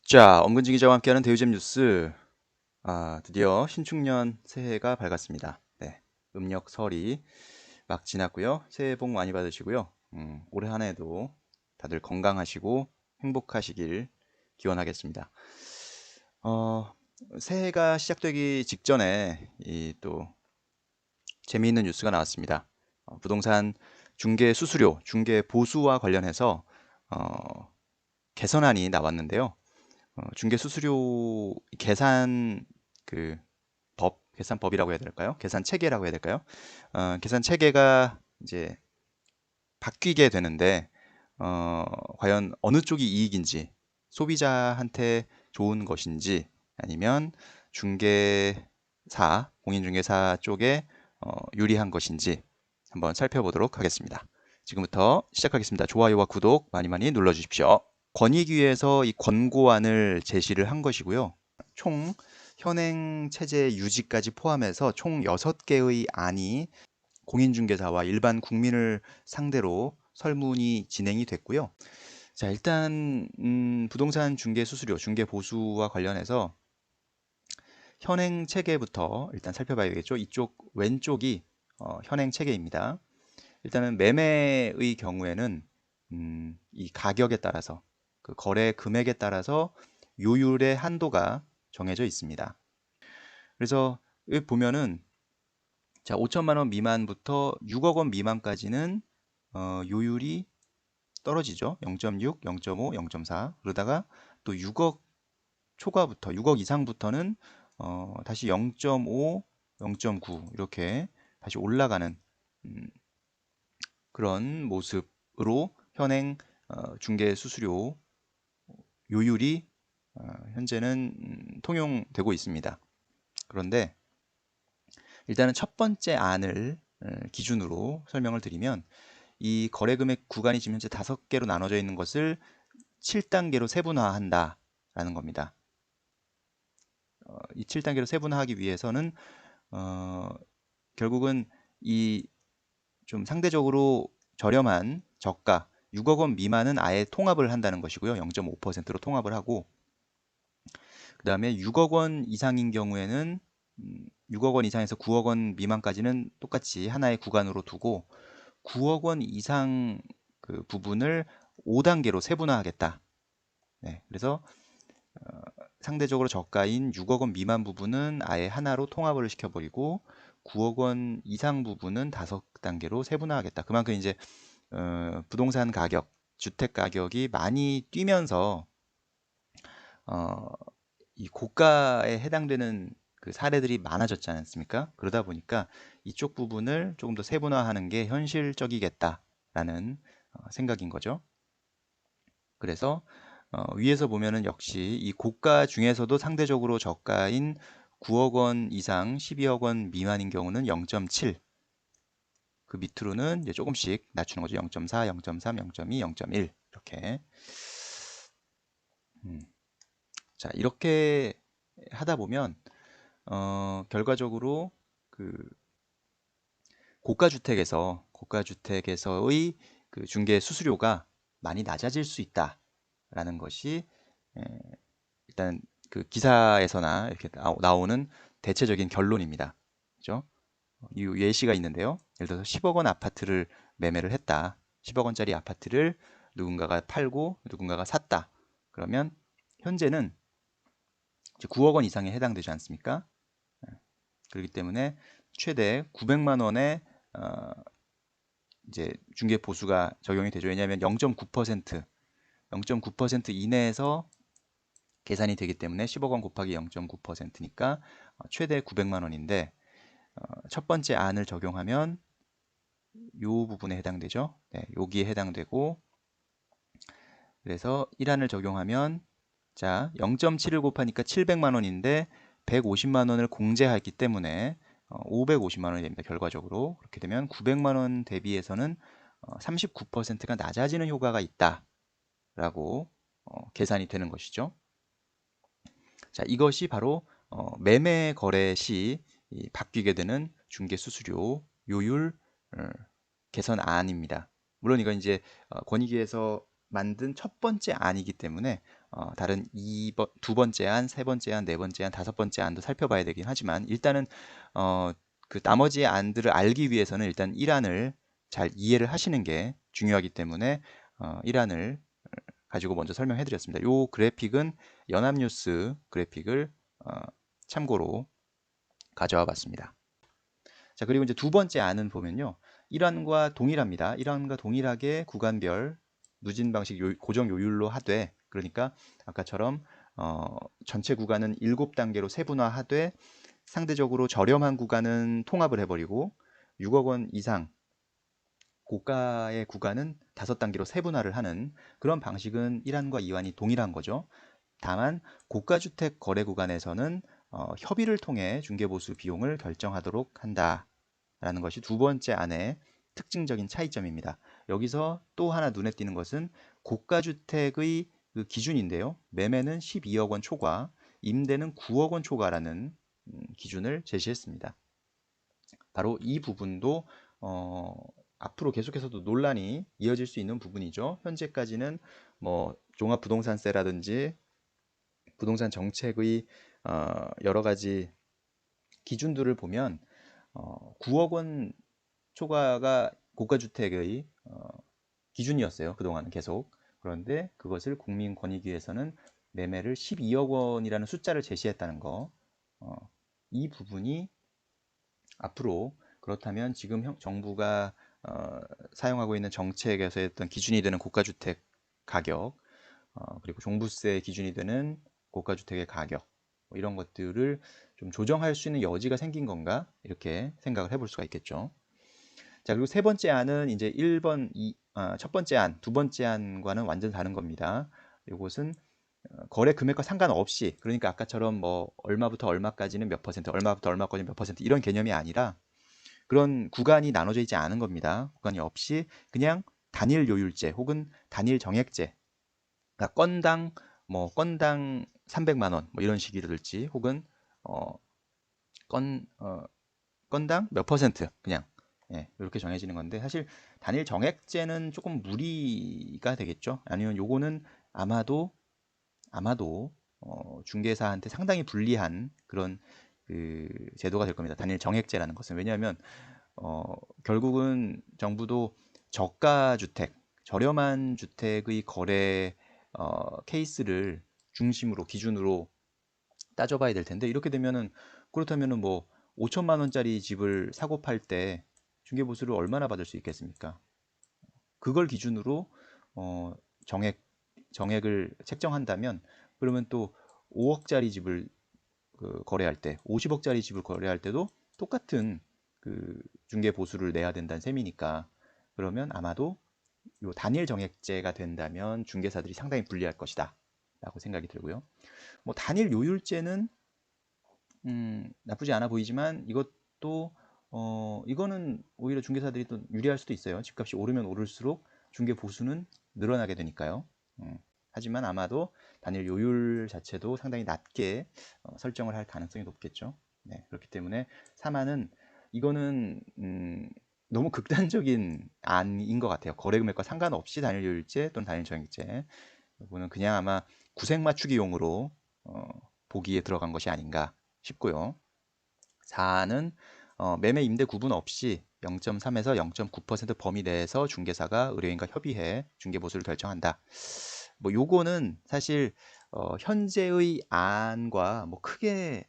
자, 엄근진 기자와 함께하는 대유잼 뉴스. 드디어 신축년 새해가 밝았습니다. 네, 음력 설이 막 지났고요. 새해 복 많이 받으시고요. 올해 한 해도 다들 건강하시고 행복하시길 기원하겠습니다. 어, 새해가 시작되기 직전에 이 또 재미있는 뉴스가 나왔습니다. 부동산 중개 수수료, 중개 보수와 관련해서 개선안이 나왔는데요. 중개 수수료 계산 그 계산법이라고 해야 될까요? 계산 체계라고 해야 될까요? 계산 체계가 이제 바뀌게 되는데 과연 어느 쪽이 이익인지, 소비자한테 좋은 것인지, 아니면 중개사, 공인중개사 쪽에 유리한 것인지 한번 살펴보도록 하겠습니다. 지금부터 시작하겠습니다. 좋아요와 구독 많이 많이 눌러주십시오. 권익위에서 이 권고안을 제시를 한 것이고요. 총 현행 체제 유지까지 포함해서 총 6개의 안이 공인중개사와 일반 국민을 상대로 설문이 진행이 됐고요. 자, 일단 부동산 중개 수수료, 중개 보수와 관련해서 현행 체계부터 일단 살펴봐야 되겠죠. 이쪽 왼쪽이 현행 체계입니다. 일단은 매매의 경우에는 이 가격에 따라서 그 거래 금액에 따라서 요율의 한도가 정해져 있습니다. 그래서 여기 보면은 자, 5천만 원 미만부터 6억 원 미만까지는 요율이 떨어지죠. 0.6, 0.5, 0.4. 그러다가 또 6억 초과부터 6억 이상부터는 다시 0.5, 0.9 이렇게 다시 올라가는 음, 그런 모습으로 현행 중개 수수료 요율이 현재는 통용되고 있습니다. 그런데 일단은 첫 번째 안을 기준으로 설명을 드리면 이 거래 금액 구간이 지금 현재 5개로 나눠져 있는 것을 7단계로 세분화한다라는 겁니다. 이 7단계로 세분화하기 위해서는 결국은 이 좀 상대적으로 저렴한 저가 6억 원 미만은 아예 통합을 한다는 것이고요. 0.5%로 통합을 하고 그 다음에 6억 원 이상인 경우에는 6억 원 이상에서 9억 원 미만까지는 똑같이 하나의 구간으로 두고 9억 원 이상 그 부분을 5단계로 세분화하겠다. 네, 그래서 상대적으로 저가인 6억 원 미만 부분은 아예 하나로 통합을 시켜버리고 9억 원 이상 부분은 5단계로 세분화하겠다. 그만큼 이제 부동산 가격, 주택 가격이 많이 뛰면서 어, 이 고가에 해당되는 그 사례들이 많아졌지 않습니까? 그러다 보니까 이쪽 부분을 조금 더 세분화하는 게 현실적이겠다라는 생각인 거죠. 그래서 위에서 보면은 역시 이 고가 중에서도 상대적으로 저가인 9억 원 이상 12억 원 미만인 경우는 0.7, 그 밑으로는 이제 조금씩 낮추는 거죠. 0.4, 0.3, 0.2, 0.1 이렇게. 음. 자, 이렇게 하다 보면 결과적으로 그 고가 주택에서의 그 중개 수수료가 많이 낮아질 수 있다라는 것이 에, 일단 그 기사에서나 이렇게 나오는 대체적인 결론입니다. 그죠? 이 예시가 있는데요. 예를 들어서 10억 원 아파트를 매매를 했다. 10억 원짜리 아파트를 누군가가 팔고 누군가가 샀다. 그러면 현재는 이제 9억 원 이상에 해당되지 않습니까? 그렇기 때문에 최대 900만 원의 이제 중개 보수가 적용이 되죠. 왜냐하면 0.9% 이내에서 계산이 되기 때문에 10억 원 곱하기 0.9%니까 최대 900만 원인데 첫 번째 안을 적용하면 이 부분에 해당되죠. 네, 여기에 해당되고 그래서 1안을 적용하면 자 0.7을 곱하니까 700만 원인데 150만 원을 공제하기 때문에 550만 원이 됩니다. 결과적으로 그렇게 되면 900만 원 대비해서는 39%가 낮아지는 효과가 있다라고 계산이 되는 것이죠. 자, 이것이 바로 매매 거래 시 바뀌게 되는 중개 수수료 요율 개선안입니다. 물론 이건 이제 권익위에서 만든 첫 번째 안이기 때문에 다른 두 번째 안, 세 번째 안, 네 번째 안, 다섯 번째 안도 살펴봐야 되긴 하지만 일단은 그 나머지 안들을 알기 위해서는 일단 1안을 잘 이해를 하시는 게 중요하기 때문에 1안을 가지고 먼저 설명해 드렸습니다. 이 그래픽은 연합뉴스 그래픽을 참고로 가져와 봤습니다. 자, 그리고 이제 두 번째 안은 보면요. 1안과 동일합니다. 1안과 동일하게 구간별 누진 방식 고정 요율로 하되, 그러니까 아까처럼 전체 구간은 7단계로 세분화하되 상대적으로 저렴한 구간은 통합을 해버리고 6억 원 이상 고가의 구간은 5단계로 세분화를 하는 그런 방식은 1안과 2안이 동일한 거죠. 다만 고가주택 거래 구간에서는 협의를 통해 중개보수 비용을 결정하도록 한다라는 것이 두 번째 안의 특징적인 차이점입니다. 여기서 또 하나 눈에 띄는 것은 고가주택의 그 기준인데요. 매매는 12억 원 초과, 임대는 9억 원 초과라는 기준을 제시했습니다. 바로 이 부분도 앞으로 계속해서도 논란이 이어질 수 있는 부분이죠. 현재까지는 뭐 종합부동산세라든지 부동산 정책의 여러 가지 기준들을 보면 9억 원 초과가 고가주택의 기준이었어요. 그동안은 계속. 그런데 그것을 국민권익위에서는 매매를 12억 원이라는 숫자를 제시했다는 거. 이 부분이 앞으로 그렇다면 지금 정부가 사용하고 있는 정책에서의 어떤 기준이 되는 고가주택 가격, 그리고 종부세 기준이 되는 고가주택의 가격, 뭐 이런 것들을 좀 조정할 수 있는 여지가 생긴 건가 이렇게 생각을 해볼 수가 있겠죠. 자, 그리고 세 번째 안은 이제 첫 번째 안, 두 번째 안과는 완전 다른 겁니다. 이것은 거래 금액과 상관없이, 그러니까 아까처럼 뭐 얼마부터 얼마까지는 몇 퍼센트, 얼마부터 얼마까지 몇 퍼센트 이런 개념이 아니라 그런 구간이 나눠져 있지 않은 겁니다. 구간이 없이 그냥 단일 요율제 혹은 단일 정액제, 그러니까 건당 300만 원 뭐 이런 식이랄지 혹은 어, 건 건당 몇 퍼센트 그냥 이렇게 정해지는 건데 사실 단일 정액제는 조금 무리가 되겠죠. 아니면 요거는 아마도 중개사한테 상당히 불리한 그런 그 제도가 될 겁니다. 단일 정액제라는 것은 왜냐하면 결국은 정부도 저가 주택, 저렴한 주택의 거래 케이스를 중심으로 기준으로 따져봐야 될 텐데 이렇게 되면은 그렇다면은 뭐 5천만 원짜리 집을 사고 팔 때 중개보수를 얼마나 받을 수 있겠습니까? 그걸 기준으로 어, 정액 정액을 책정한다면 그러면 또 5억짜리 집을 거래할 때, 50억짜리 집을 거래할 때도 똑같은 그 중개 보수를 내야 된다는 셈이니까 그러면 아마도 요 단일 정액제가 된다면 중개사들이 상당히 불리할 것이다 라고 생각이 들고요. 뭐 단일 요율제는 나쁘지 않아 보이지만 이것도 이거는 오히려 중개사들이 또 유리할 수도 있어요. 집값이 오르면 오를수록 중개 보수는 늘어나게 되니까요. 하지만 아마도 단일 요율 자체도 상당히 낮게 설정을 할 가능성이 높겠죠. 네, 그렇기 때문에 3안은 이거는 너무 극단적인 안인 것 같아요. 거래 금액과 상관없이 단일 요율제 또는 단일 정액제. 이거는 그냥 아마 구색 맞추기용으로 보기에 들어간 것이 아닌가 싶고요. 4는 매매 임대 구분 없이 0.3에서 0.9% 범위 내에서 중개사가 의뢰인과 협의해 중개 보수를 결정한다. 뭐 요거는 사실 현재의 안과 뭐 크게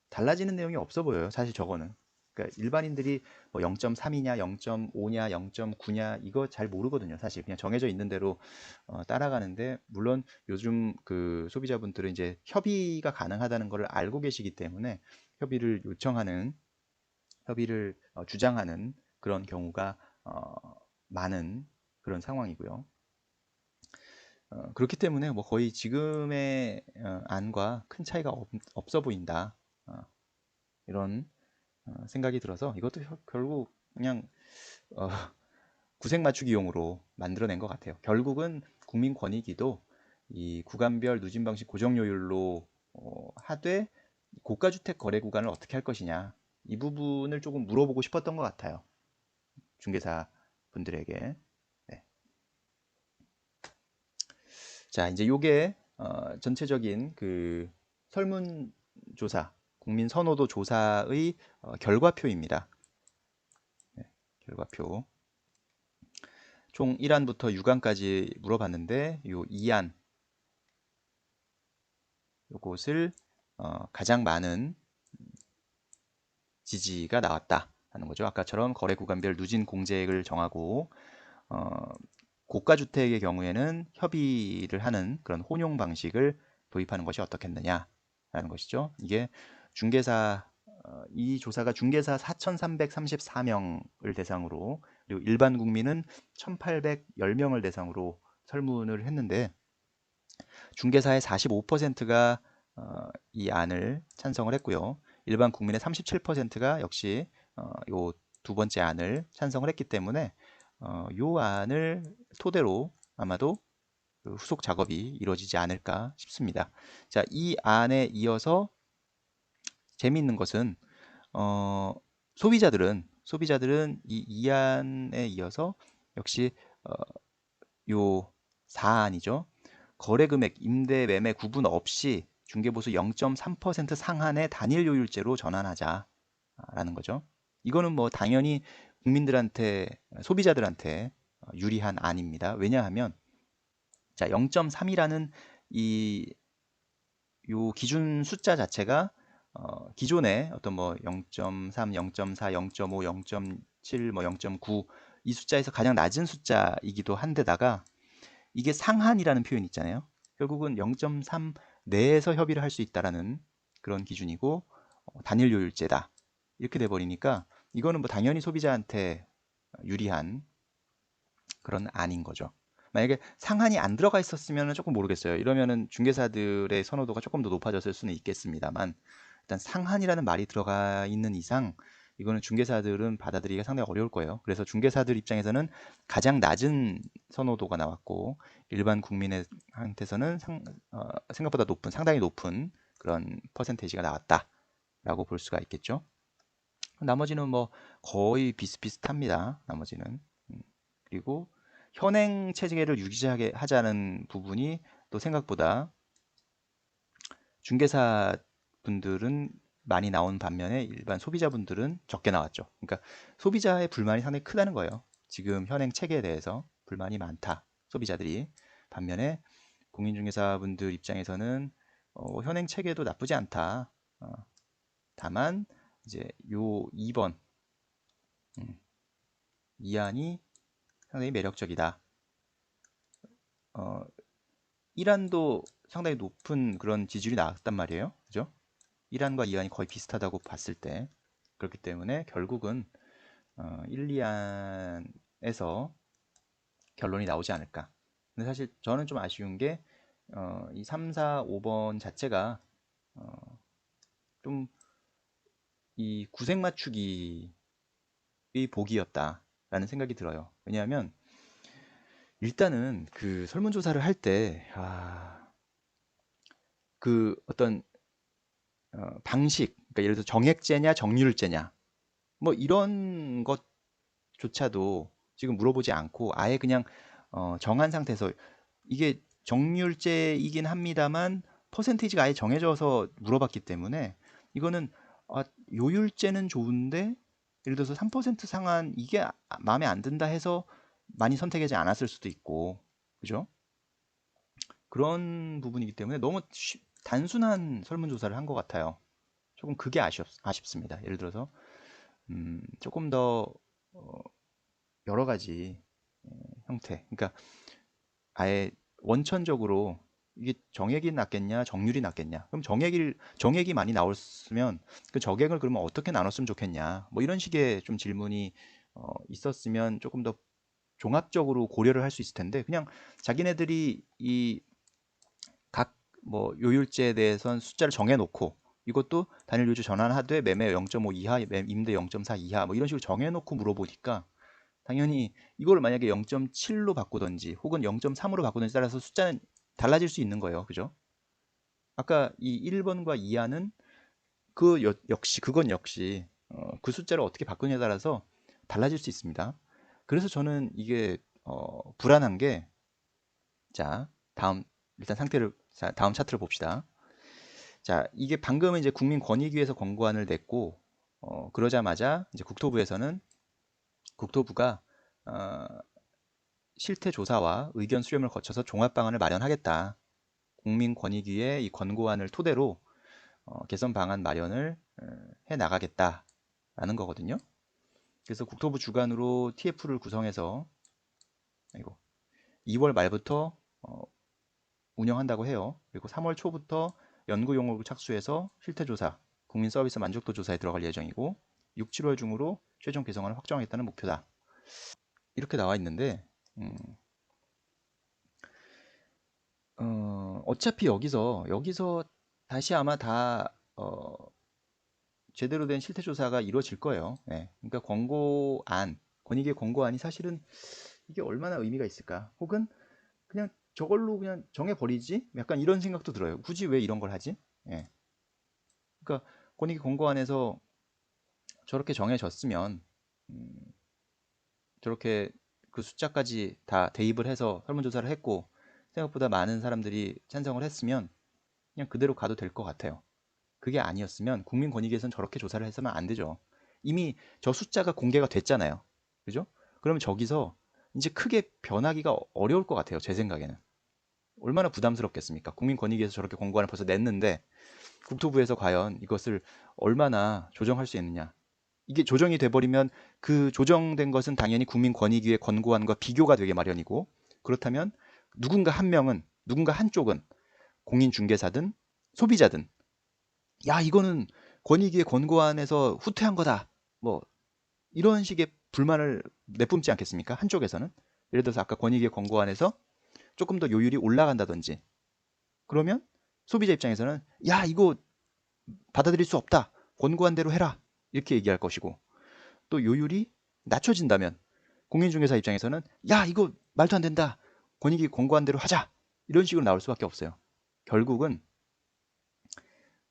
달라지는 내용이 없어 보여요. 사실 저거는. 그러니까 일반인들이 뭐 0.3이냐, 0.5냐, 0.9냐 이거 잘 모르거든요. 사실 그냥 정해져 있는 대로 따라가는데 물론 요즘 그 소비자분들은 이제 협의가 가능하다는 것을 알고 계시기 때문에 협의를 요청하는 협의를 주장하는 그런 경우가 많은 그런 상황이고요. 그렇기 때문에 뭐 거의 지금의 안과 큰 차이가 없어 보인다. 이런 생각이 들어서 이것도 결국 그냥 어, 구색 맞추기용으로 만들어낸 것 같아요. 결국은 국민권익위도 이 구간별 누진 방식 고정요율로 하되 고가주택 거래 구간을 어떻게 할 것이냐 이 부분을 조금 물어보고 싶었던 것 같아요. 중개사 분들에게. 네. 자, 이제 요게 전체적인 그 설문조사, 국민 선호도 조사의 결과표입니다. 네, 결과표. 총 1안부터 6안까지 물어봤는데 요 2안 요것을 가장 많은 지지가 나왔다 하는 거죠. 아까처럼 거래 구간별 누진 공제액을 정하고 어, 고가 주택의 경우에는 협의를 하는 그런 혼용 방식을 도입하는 것이 어떻겠느냐라는 것이죠. 이게 중개사 이 조사가 중개사 4,334명을 대상으로 그리고 일반 국민은 1,810명을 대상으로 설문을 했는데 중개사의 45%가 이 안을 찬성을 했고요. 일반 국민의 37%가 역시 요 두 번째 안을 찬성을 했기 때문에 요 안을 토대로 아마도 그 후속 작업이 이루어지지 않을까 싶습니다. 자, 이 안에 이어서 재미있는 것은 어, 소비자들은 이 이안에 이어서 역시 요 4안이죠. 거래금액, 임대, 매매 구분 없이 중개보수 0.3% 상한의 단일 요율제로 전환하자라는 거죠. 이거는 뭐 당연히 국민들한테, 소비자들한테 유리한 안입니다. 왜냐하면 자, 0.3이라는 이 요 기준 숫자 자체가 기존에 어떤 뭐 0.3, 0.4, 0.5, 0.7, 뭐 0.9 이 숫자에서 가장 낮은 숫자이기도 한데다가 이게 상한이라는 표현이 있잖아요. 결국은 0.3 내에서 협의를 할 수 있다라는 그런 기준이고 단일 요율제다. 이렇게 돼 버리니까 이거는 뭐 당연히 소비자한테 유리한 그런 안인 거죠. 만약에 상한이 안 들어가 있었으면 조금 모르겠어요. 이러면은 중개사들의 선호도가 조금 더 높아졌을 수는 있겠습니다만 일단 상한이라는 말이 들어가 있는 이상 이거는 중개사들은 받아들이기가 상당히 어려울 거예요. 그래서 중개사들 입장에서는 가장 낮은 선호도가 나왔고 일반 국민한테서는 생각보다 높은, 상당히 높은 그런 퍼센테이지가 나왔다라고 볼 수가 있겠죠. 나머지는 뭐 거의 비슷비슷합니다. 나머지는. 그리고 현행 체계를 유지하게 하자는 부분이 또 생각보다 중개사 분들은 많이 나온 반면에 일반 소비자분들은 적게 나왔죠. 그러니까 소비자의 불만이 상당히 크다는 거예요. 지금 현행 체계에 대해서 불만이 많다. 소비자들이. 반면에 공인중개사분들 입장에서는 현행 체계도 나쁘지 않다. 다만 이제 요 2번 이안이 상당히 매력적이다. 1안도 상당히 높은 그런 지지율이 나왔단 말이에요. 그죠? 1안과 2안이 거의 비슷하다고 봤을 때. 그렇기 때문에 결국은 1, 2안에서 결론이 나오지 않을까. 근데 사실 저는 좀 아쉬운 게 이 3, 4, 5번 자체가 좀 이 구색 맞추기의 복이었다라는 생각이 들어요. 왜냐하면 일단은 그 설문조사를 할 때, 그 어떤 방식, 그러니까 예를 들어 정액제냐 정률제냐 뭐 이런 것조차도 지금 물어보지 않고 아예 그냥 정한 상태에서 이게 정률제이긴 합니다만 퍼센테이지가 아예 정해져서 물어봤기 때문에 이거는 요율제는 좋은데 예를 들어서 3% 상한 이게 마음에 안 든다 해서 많이 선택하지 않았을 수도 있고 그죠? 그런 부분이기 때문에 너무 단순한 설문조사를 한 것 같아요. 조금 그게 아쉽습니다. 예를 들어서 조금 더 여러 가지 형태, 그러니까 아예 원천적으로 이게 정액이 낫겠냐, 정률이 낫겠냐. 그럼 정액이 많이 나왔으면 그 정액을 그러면 어떻게 나눴으면 좋겠냐. 뭐 이런 식의 좀 질문이 있었으면 조금 더 종합적으로 고려를 할 수 있을 텐데 그냥 자기네들이 이 각 뭐 요율제에 대해서는 숫자를 정해놓고 이것도 단일 요율 전환하되 매매 0.5 이하, 임대 0.4 이하 뭐 이런 식으로 정해놓고 물어보니까 당연히 이걸 만약에 0.7로 바꾸든지 혹은 0.3으로 바꾸든지 따라서 숫자는 달라질 수 있는 거예요. 그죠? 아까 이 1번과 2하는 그건 역시 그 숫자를 어떻게 바꾸냐에 따라서 달라질 수 있습니다. 그래서 저는 이게 불안한 게 자, 다음 일단 상태를 자, 다음 차트를 봅시다. 자, 이게 방금은 이제 국민권익위에서 권고안을 냈고 그러자마자 이제 국토부가 어, 실태 조사와 의견 수렴을 거쳐서 종합 방안을 마련하겠다. 국민권익위의 이 권고안을 토대로 개선 방안 마련을 해 나가겠다라는 거거든요. 그래서 국토부 주관으로 TF를 구성해서 2월 말부터 운영한다고 해요. 그리고 3월 초부터 연구 용역을 착수해서 실태 조사, 국민 서비스 만족도 조사에 들어갈 예정이고 6, 7월 중으로 최종 개선안을 확정하겠다는 목표다. 이렇게 나와 있는데 어차피 여기서 다시 아마 다 제대로 된 실태 조사가 이루어질 거예요. 네. 그러니까 권익위 권고안이 사실은 이게 얼마나 의미가 있을까? 혹은 그냥 저걸로 그냥 정해버리지? 약간 이런 생각도 들어요. 굳이 왜 이런 걸 하지? 예. 그러니까 권익위 권고안에서 저렇게 정해졌으면 음, 저렇게 그 숫자까지 다 대입을 해서 설문조사를 했고 생각보다 많은 사람들이 찬성을 했으면 그냥 그대로 가도 될 것 같아요. 그게 아니었으면 국민권익위에서는 저렇게 조사를 해서는 안 되죠. 이미 저 숫자가 공개가 됐잖아요. 그죠? 그러면 저기서 이제 크게 변하기가 어려울 것 같아요. 제 생각에는. 얼마나 부담스럽겠습니까? 국민권익위에서 저렇게 권고안을 벌써 냈는데 국토부에서 과연 이것을 얼마나 조정할 수 있느냐. 이게 조정이 돼버리면 그 조정된 것은 당연히 국민권익위의 권고안과 비교가 되게 마련이고 그렇다면 누군가 한쪽은 공인중개사든 소비자든 야 이거는 권익위의 권고안에서 후퇴한 거다 뭐 이런 식의 불만을 내뿜지 않겠습니까? 한쪽에서는 예를 들어서 아까 권익위의 권고안에서 조금 더 요율이 올라간다든지 그러면 소비자 입장에서는 야 이거 받아들일 수 없다 권고한 대로 해라 이렇게 얘기할 것이고 또 요율이 낮춰진다면 공인중개사 입장에서는 야 이거 말도 안 된다 권익위 권고한 대로 하자 이런 식으로 나올 수밖에 없어요. 결국은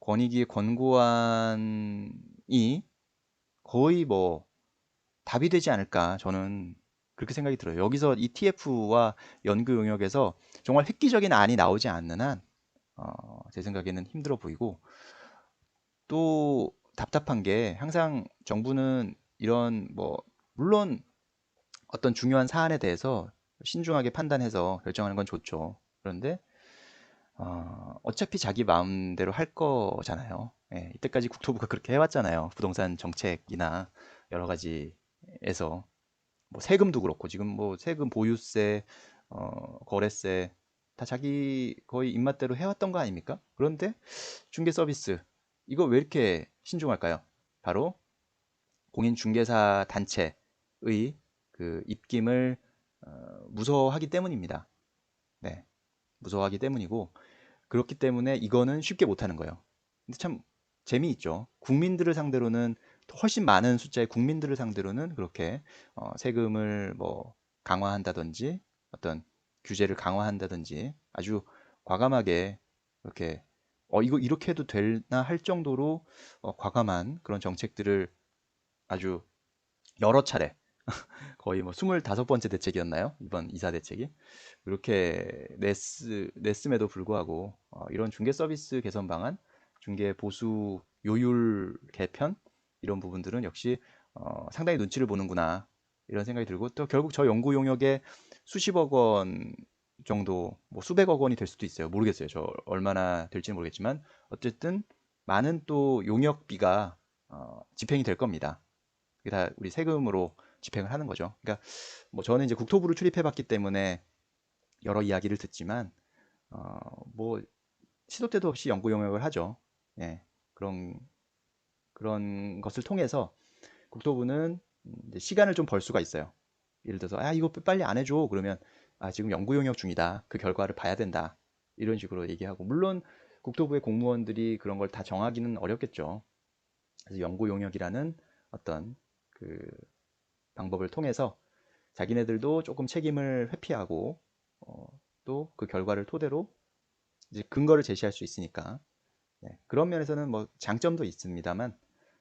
권익위 권고안이 거의 뭐 답이 되지 않을까 저는 그렇게 생각이 들어요. 여기서 이 TF와 연구 용역에서 정말 획기적인 안이 나오지 않는 한 제 생각에는 힘들어 보이고 또 답답한 게 항상 정부는 이런 뭐 물론 어떤 중요한 사안에 대해서 신중하게 판단해서 결정하는 건 좋죠. 그런데 어차피 자기 마음대로 할 거잖아요. 예, 이때까지 국토부가 그렇게 해왔잖아요. 부동산 정책이나 여러 가지에서 뭐 세금도 그렇고 지금 뭐 세금 보유세, 거래세 다 자기 거의 입맛대로 해왔던 거 아닙니까? 그런데 중개 서비스 이거 왜 이렇게 신중할까요? 바로 공인중개사 단체의 그 입김을 무서워하기 때문입니다. 네, 무서워하기 때문이고 그렇기 때문에 이거는 쉽게 못하는 거예요. 근데 참 재미있죠. 국민들을 상대로는 훨씬 많은 숫자의 국민들을 상대로는 그렇게 세금을 뭐 강화한다든지 어떤 규제를 강화한다든지 아주 과감하게 이렇게 이거 이렇게 해도 되나 할 정도로 과감한 그런 정책들을 아주 여러 차례 거의 뭐 25번째 대책이었나요? 이번 이사 대책이 이렇게 냈음에도 불구하고 이런 중개 서비스 개선 방안, 중개 보수 요율 개편 이런 부분들은 역시 상당히 눈치를 보는구나 이런 생각이 들고 또 결국 저 연구 용역에 수십억 원 정도 뭐 수백억 원이 될 수도 있어요. 모르겠어요. 저 얼마나 될지는 모르겠지만 어쨌든 많은 또 용역비가 집행이 될 겁니다. 그게 다 우리 세금으로 집행을 하는 거죠. 그러니까 뭐 저는 이제 국토부를 출입해봤기 때문에 여러 이야기를 듣지만 뭐 시도 때도 없이 연구 용역을 하죠. 예, 그런 것을 통해서 국토부는 이제 시간을 좀 벌 수가 있어요. 예를 들어서 아 이거 빨리 안 해줘 그러면 아 지금 연구 용역 중이다 그 결과를 봐야 된다 이런 식으로 얘기하고 물론 국토부의 공무원들이 그런 걸 다 정하기는 어렵겠죠. 그래서 연구 용역이라는 어떤 그 방법을 통해서 자기네들도 조금 책임을 회피하고 또 그 결과를 토대로 이제 근거를 제시할 수 있으니까 네, 그런 면에서는 뭐 장점도 있습니다만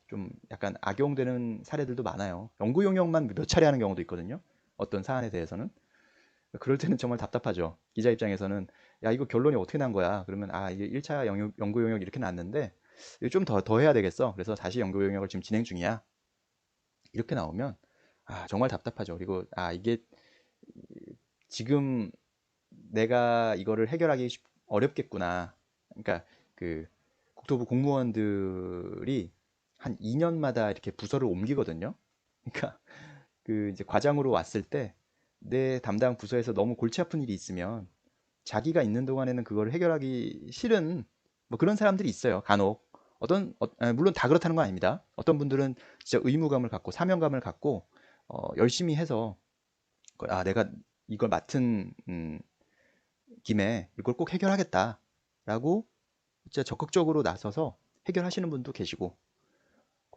좀 약간 악용되는 사례들도 많아요. 연구 용역만 몇 차례 하는 경우도 있거든요. 어떤 사안에 대해서는 그럴 때는 정말 답답하죠. 기자 입장에서는 야, 이거 결론이 어떻게 난 거야? 그러면 아, 이게 1차 연구 용역 이렇게 났는데 이거 좀 더 해야 되겠어. 그래서 다시 연구 용역을 지금 진행 중이야. 이렇게 나오면 아, 정말 답답하죠. 그리고 아, 이게 지금 내가 이거를 해결하기 어렵겠구나. 그러니까 그 국토부 공무원들이 한 2년마다 이렇게 부서를 옮기거든요. 그러니까 그 이제 과장으로 왔을 때 내 담당 부서에서 너무 골치 아픈 일이 있으면 자기가 있는 동안에는 그걸 해결하기 싫은 뭐 그런 사람들이 있어요. 간혹. 물론 다 그렇다는 건 아닙니다. 어떤 분들은 진짜 의무감을 갖고 사명감을 갖고 열심히 해서 아, 내가 이걸 맡은 김에 이걸 꼭 해결하겠다라고 진짜 적극적으로 나서서 해결하시는 분도 계시고,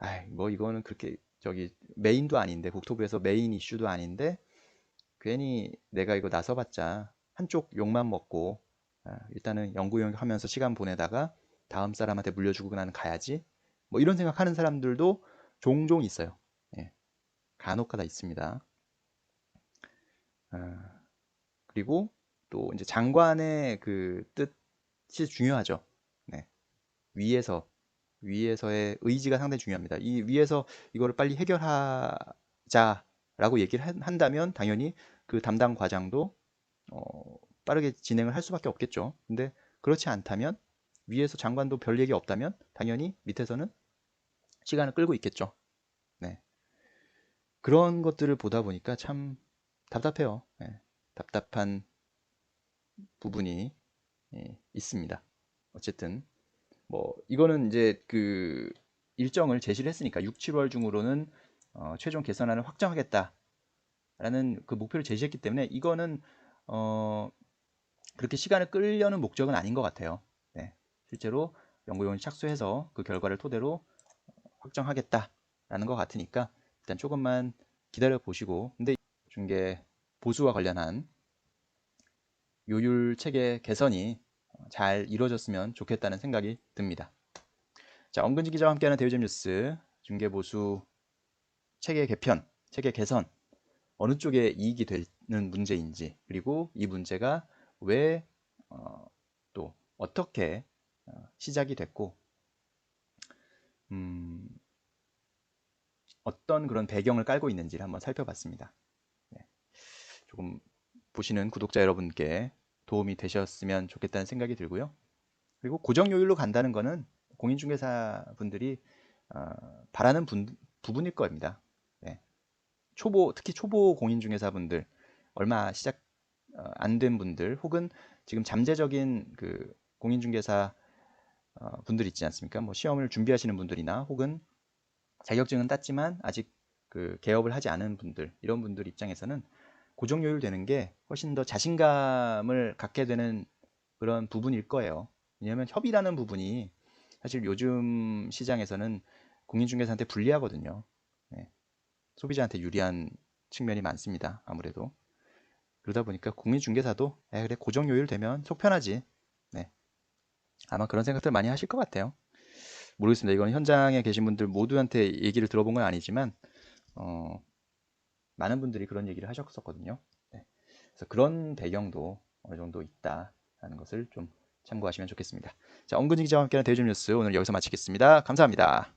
아이, 뭐 이거는 그렇게 저기 메인도 아닌데 국토부에서 메인 이슈도 아닌데 괜히 내가 이거 나서봤자 한쪽 욕만 먹고 일단은 연구하면서 시간 보내다가 다음 사람한테 물려주고 나는 가야지. 뭐 이런 생각하는 사람들도 종종 있어요. 예, 간혹가다 있습니다. 그리고 또 이제 장관의 그 뜻이 중요하죠. 네, 위에서 위에서의 의지가 상당히 중요합니다. 이 위에서 이거를 빨리 해결하자라고 얘기를 한다면 당연히 그 담당 과장도 빠르게 진행을 할 수밖에 없겠죠. 근데 그렇지 않다면 위에서 장관도 별 얘기 없다면 당연히 밑에서는 시간을 끌고 있겠죠. 네. 그런 것들을 보다 보니까 참 답답해요. 네. 답답한 부분이 있습니다. 어쨌든 뭐 이거는 이제 그 일정을 제시를 했으니까 6, 7월 중으로는 최종 개선안을 확정하겠다라는 그 목표를 제시했기 때문에 이거는 어, 그렇게 시간을 끌려는 목적은 아닌 것 같아요. 네. 실제로 연구용이 착수해서 그 결과를 토대로 확정하겠다라는 것 같으니까 일단 조금만 기다려 보시고, 근데 중개 보수와 관련한 요율 체계 개선이 잘 이루어졌으면 좋겠다는 생각이 듭니다. 자, 엄근지 기자와 함께하는 대우점 뉴스 중개 보수 체계 개편, 체계 개선 어느 쪽에 이익이 되는 문제인지, 그리고 이 문제가 왜 또 어떻게 시작이 됐고 어떤 그런 배경을 깔고 있는지를 한번 살펴봤습니다. 네, 조금 보시는 구독자 여러분께 도움이 되셨으면 좋겠다는 생각이 들고요. 그리고 고정요율로 간다는 것은 공인중개사 분들이 바라는 부분일 겁니다. 네. 특히 초보 공인중개사 분들, 얼마 시작 안 된 분들, 혹은 지금 잠재적인 그 공인중개사 분들 있지 않습니까? 뭐 시험을 준비하시는 분들이나 혹은 자격증은 땄지만 아직 그 개업을 하지 않은 분들, 이런 분들 입장에서는 고정요율 되는 게 훨씬 더 자신감을 갖게 되는 그런 부분일 거예요. 왜냐하면 협의라는 부분이 사실 요즘 시장에서는 공인중개사한테 불리하거든요. 네. 소비자한테 유리한 측면이 많습니다. 아무래도. 그러다 보니까 공인중개사도 그래 고정요율 되면 속 편하지. 네. 아마 그런 생각들 많이 하실 것 같아요. 모르겠습니다. 이건 현장에 계신 분들 모두한테 얘기를 들어본 건 아니지만 많은 분들이 그런 얘기를 하셨었거든요. 네. 그래서 그런 배경도 어느 정도 있다라는 것을 좀 참고하시면 좋겠습니다. 자, 엄근지 기자와 함께하는 대중 뉴스 오늘 여기서 마치겠습니다. 감사합니다.